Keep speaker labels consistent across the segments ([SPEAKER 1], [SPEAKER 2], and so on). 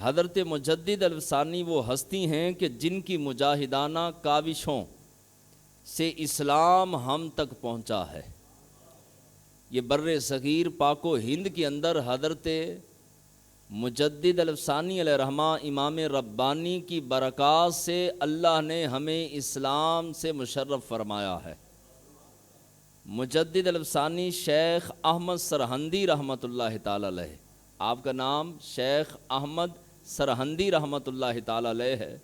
[SPEAKER 1] حضرت مجدد الفسانی وہ ہستی ہیں کہ جن کی مجاہدانہ کاوشوں سے اسلام ہم تک پہنچا ہے۔ یہ بر صغیر پاک و ہند کے اندر حضرت مجدد الفسانی علیہ رحمہ امام ربانی کی برکات سے اللہ نے ہمیں اسلام سے مشرف فرمایا ہے۔ مجدد الفسانی شیخ احمد سرہندی رحمۃ اللہ تعالی علیہ، آپ کا نام شیخ احمد سرہندی رحمۃ اللہ تعالی علیہ ہے۔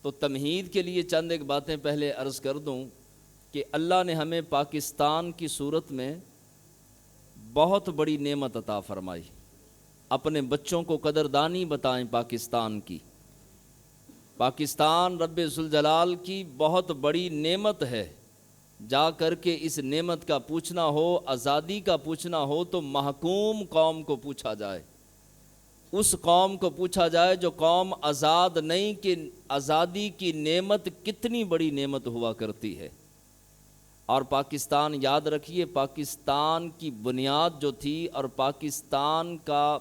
[SPEAKER 1] تو تمہید کے لیے چند ایک باتیں پہلے عرض کر دوں کہ اللہ نے ہمیں پاکستان کی صورت میں بہت بڑی نعمت عطا فرمائی۔ اپنے بچوں کو قدردانی بتائیں پاکستان کی۔ پاکستان رب ذوالجلال کی بہت بڑی نعمت ہے۔ جا کر کے اس نعمت کا پوچھنا ہو، آزادی کا پوچھنا ہو تو محکوم قوم کو پوچھا جائے، اس قوم کو پوچھا جائے جو قوم آزاد نہیں کہ آزادی کی نعمت کتنی بڑی نعمت ہوا کرتی ہے۔ اور پاکستان یاد رکھیے، پاکستان کی بنیاد جو تھی اور پاکستان کا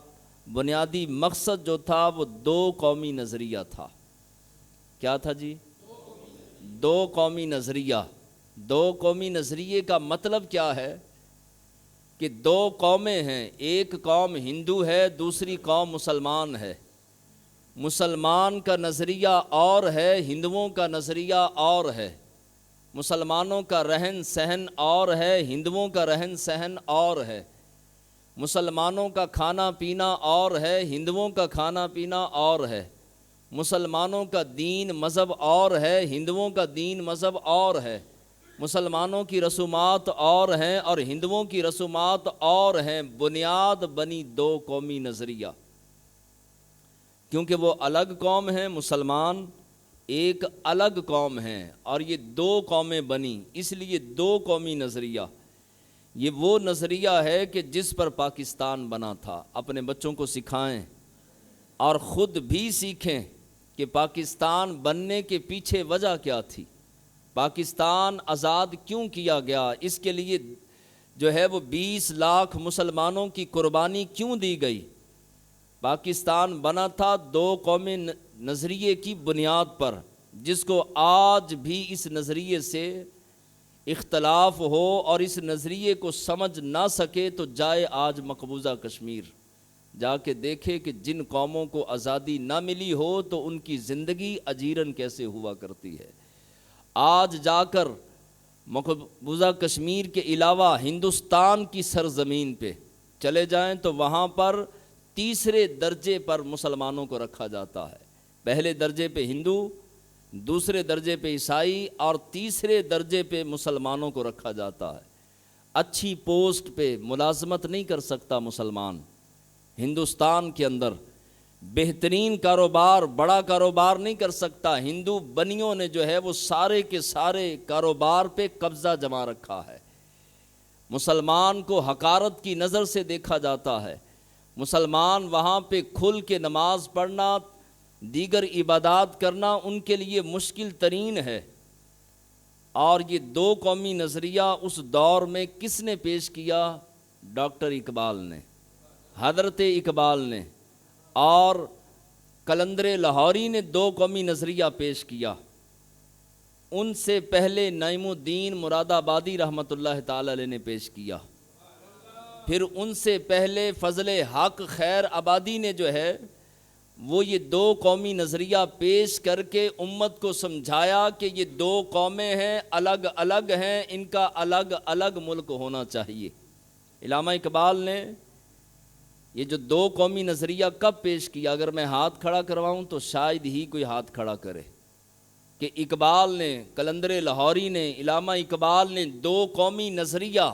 [SPEAKER 1] بنیادی مقصد جو تھا وہ دو قومی نظریہ تھا۔ کیا تھا جی؟ دو قومی نظریہ۔ دو قومی نظریے کا مطلب کیا ہے کہ دو قومیں ہیں، ایک قوم ہندو ہے، دوسری قوم مسلمان ہے۔ مسلمان کا نظریہ اور ہے، ہندوؤں کا نظریہ اور ہے۔ مسلمانوں کا رہن سہن اور ہے، ہندوؤں کا رہن سہن اور ہے۔ مسلمانوں کا کھانا پینا اور ہے، ہندوؤں کا کھانا پینا اور ہے۔ مسلمانوں کا دین مذہب اور ہے، ہندوؤں کا دین مذہب اور ہے۔ مسلمانوں کی رسومات اور ہیں اور ہندوؤں کی رسومات اور ہیں۔ بنیاد بنی دو قومی نظریہ، کیونکہ وہ الگ قوم ہیں، مسلمان ایک الگ قوم ہیں اور یہ دو قومیں بنی، اس لیے دو قومی نظریہ۔ یہ وہ نظریہ ہے کہ جس پر پاکستان بنا تھا۔ اپنے بچوں کو سکھائیں اور خود بھی سیکھیں کہ پاکستان بننے کے پیچھے وجہ کیا تھی، پاکستان آزاد کیوں کیا گیا، اس کے لیے جو ہے وہ 20 لاکھ مسلمانوں کی قربانی کیوں دی گئی۔ پاکستان بنا تھا دو قومی نظریے کی بنیاد پر، جس کو آج بھی اس نظریے سے اختلاف ہو اور اس نظریے کو سمجھ نہ سکے تو جائے آج مقبوضہ کشمیر، جا کے دیکھے کہ جن قوموں کو آزادی نہ ملی ہو تو ان کی زندگی اجیرن کیسے ہوا کرتی ہے۔ آج جا کر مقبوضہ کشمیر کے علاوہ ہندوستان کی سرزمین پہ چلے جائیں تو وہاں پر تیسرے درجے پر مسلمانوں کو رکھا جاتا ہے۔ پہلے درجے پہ ہندو، دوسرے درجے پہ عیسائی اور تیسرے درجے پہ مسلمانوں کو رکھا جاتا ہے۔ اچھی پوسٹ پہ ملازمت نہیں کر سکتا مسلمان ہندوستان کے اندر، بہترین کاروبار، بڑا کاروبار نہیں کر سکتا۔ ہندو بنیوں نے جو ہے وہ سارے کے سارے کاروبار پہ قبضہ جما رکھا ہے۔ مسلمان کو حقارت کی نظر سے دیکھا جاتا ہے۔ مسلمان وہاں پہ کھل کے نماز پڑھنا، دیگر عبادات کرنا ان کے لیے مشکل ترین ہے۔ اور یہ دو قومی نظریہ اس دور میں کس نے پیش کیا؟ ڈاکٹر اقبال نے، حضرت اقبال نے، اور قلندر لاہوری نے دو قومی نظریہ پیش کیا۔ ان سے پہلے نعیم الدین مراد آبادی رحمۃ اللہ تعالی علیہ نے پیش کیا۔ پھر ان سے پہلے فضل حق خیر آبادی نے جو ہے وہ یہ دو قومی نظریہ پیش کر کے امت کو سمجھایا کہ یہ دو قومیں ہیں، الگ الگ ہیں، ان کا الگ الگ ملک ہونا چاہیے۔ علامہ اقبال نے یہ جو دو قومی نظریہ کب پیش کیا؟ اگر میں ہاتھ کھڑا کرواؤں تو شاید ہی کوئی ہاتھ کھڑا کرے کہ اقبال نے، قلندر لاہوری نے، علامہ اقبال نے دو قومی نظریہ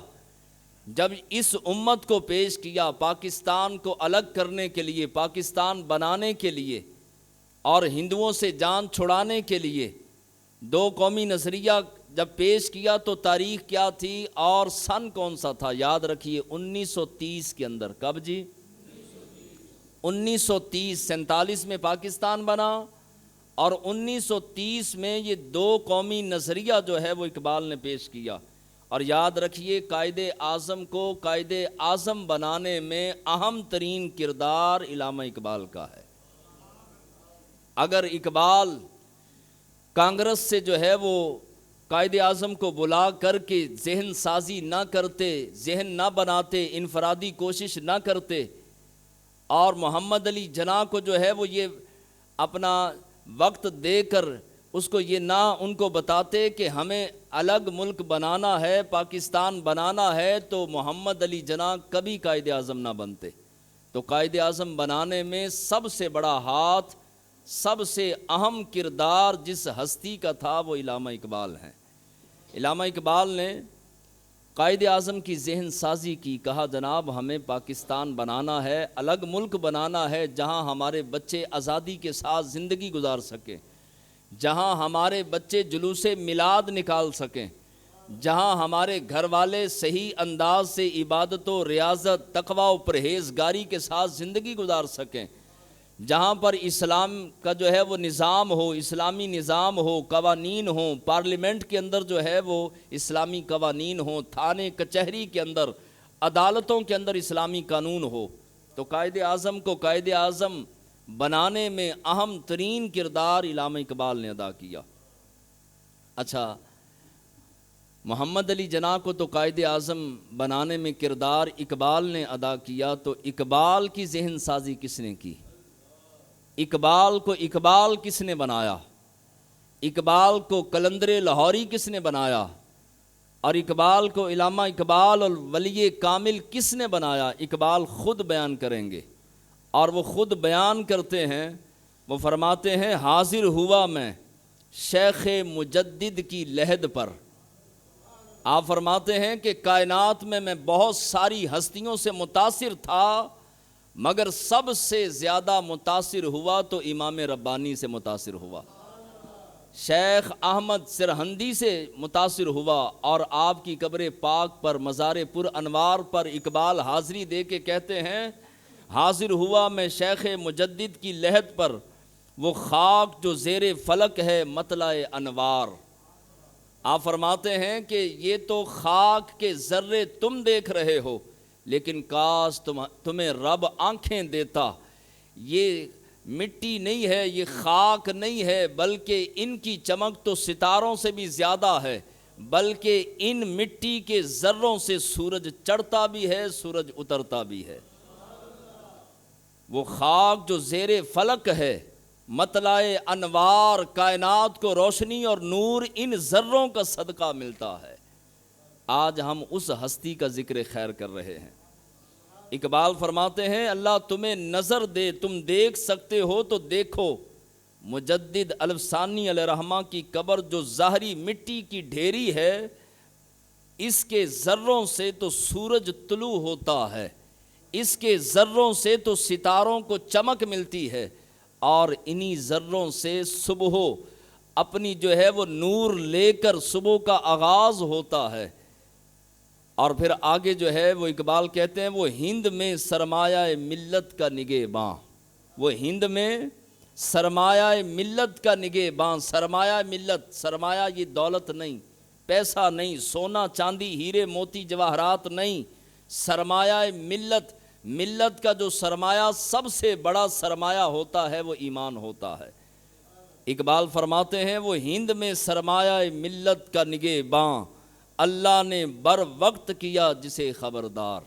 [SPEAKER 1] جب اس امت کو پیش کیا، پاکستان کو الگ کرنے کے لیے، پاکستان بنانے کے لیے اور ہندوؤں سے جان چھڑانے کے لیے، دو قومی نظریہ جب پیش کیا تو تاریخ کیا تھی اور سن کون سا تھا؟ یاد رکھیے 1930 کے اندر۔ کب جی؟ 1930۔ 47 میں پاکستان بنا اور 1930 میں یہ دو قومی نظریہ جو ہے وہ اقبال نے پیش کیا۔ اور یاد رکھیے قائد اعظم کو قائد اعظم بنانے میں اہم ترین کردار علامہ اقبال کا ہے۔ اگر اقبال کانگریس سے جو ہے وہ قائد اعظم کو بلا کر کے ذہن سازی نہ کرتے، ذہن نہ بناتے، انفرادی کوشش نہ کرتے، اور محمد علی جناح کو جو ہے وہ یہ اپنا وقت دے کر اس کو یہ نہ ان کو بتاتے کہ ہمیں الگ ملک بنانا ہے، پاکستان بنانا ہے، تو محمد علی جناح کبھی قائد اعظم نہ بنتے۔ تو قائد اعظم بنانے میں سب سے بڑا ہاتھ، سب سے اہم کردار جس ہستی کا تھا وہ علامہ اقبال ہیں۔ علامہ اقبال نے قائد اعظم کی ذہن سازی کی، کہا جناب ہمیں پاکستان بنانا ہے، الگ ملک بنانا ہے جہاں ہمارے بچے آزادی کے ساتھ زندگی گزار سکیں، جہاں ہمارے بچے جلوس میلاد نکال سکیں، جہاں ہمارے گھر والے صحیح انداز سے عبادت و ریاضت، تقوی و پرہیزگاری کے ساتھ زندگی گزار سکیں، جہاں پر اسلام کا جو ہے وہ نظام ہو، اسلامی نظام ہو، قوانین ہوں، پارلیمنٹ کے اندر جو ہے وہ اسلامی قوانین ہوں، تھانے کچہری کے اندر، عدالتوں کے اندر اسلامی قانون ہو۔ تو قائد اعظم کو قائد اعظم بنانے میں اہم ترین کردار علامہ اقبال نے ادا کیا۔ اچھا، محمد علی جناح کو تو قائد اعظم بنانے میں کردار اقبال نے ادا کیا، تو اقبال کی ذہن سازی کس نے کی؟ اقبال کو اقبال کس نے بنایا؟ اقبال کو قلندر لاہوری کس نے بنایا؟ اور اقبال کو علامہ اقبال اور ولی کامل کس نے بنایا؟ اقبال خود بیان کریں گے، اور وہ خود بیان کرتے ہیں، وہ فرماتے ہیں حاضر ہوا میں شیخ مجدد کی لحد پر۔ آپ فرماتے ہیں کہ کائنات میں بہت ساری ہستیوں سے متاثر تھا، مگر سب سے زیادہ متاثر ہوا تو امام ربانی سے متاثر ہوا، شیخ احمد سرہندی سے متاثر ہوا، اور آپ کی قبر پاک پر مزار پر انوار پر اقبال حاضری دے کے کہتے ہیں حاضر ہوا میں شیخ مجدد کی لحد پر، وہ خاک جو زیر فلک ہے مطلع انوار۔ آپ فرماتے ہیں کہ یہ تو خاک کے ذرے تم دیکھ رہے ہو، لیکن کاش تمہیں رب آنکھیں دیتا۔ یہ مٹی نہیں ہے، یہ خاک نہیں ہے، بلکہ ان کی چمک تو ستاروں سے بھی زیادہ ہے، بلکہ ان مٹی کے ذروں سے سورج چڑھتا بھی ہے، سورج اترتا بھی ہے۔ وہ خاک جو زیر فلک ہے مطلع انوار، کائنات کو روشنی اور نور ان ذروں کا صدقہ ملتا ہے۔ آج ہم اس ہستی کا ذکر خیر کر رہے ہیں۔ اقبال فرماتے ہیں اللہ تمہیں نظر دے، تم دیکھ سکتے ہو تو دیکھو، مجدد الفسانی علیہ رحمہ کی قبر جو ظاہری مٹی کی ڈھیری ہے، اس کے ذروں سے تو سورج طلوع ہوتا ہے، اس کے ذروں سے تو ستاروں کو چمک ملتی ہے، اور انہی ذروں سے صبح اپنی جو ہے وہ نور لے کر صبح کا آغاز ہوتا ہے۔ اور پھر آگے جو ہے وہ اقبال کہتے ہیں وہ ہند میں سرمایہ ملت کا نگہباں، وہ ہند میں سرمایہ ملت کا نگہباں۔ سرمایہ ملت، سرمایہ یہ دولت نہیں، پیسہ نہیں، سونا چاندی ہیرے موتی جواہرات نہیں، سرمایہ ملت، ملت کا جو سرمایہ سب سے بڑا سرمایہ ہوتا ہے وہ ایمان ہوتا ہے۔ اقبال فرماتے ہیں وہ ہند میں سرمایہ ملت کا نگہباں، اللہ نے بر وقت کیا جسے خبردار۔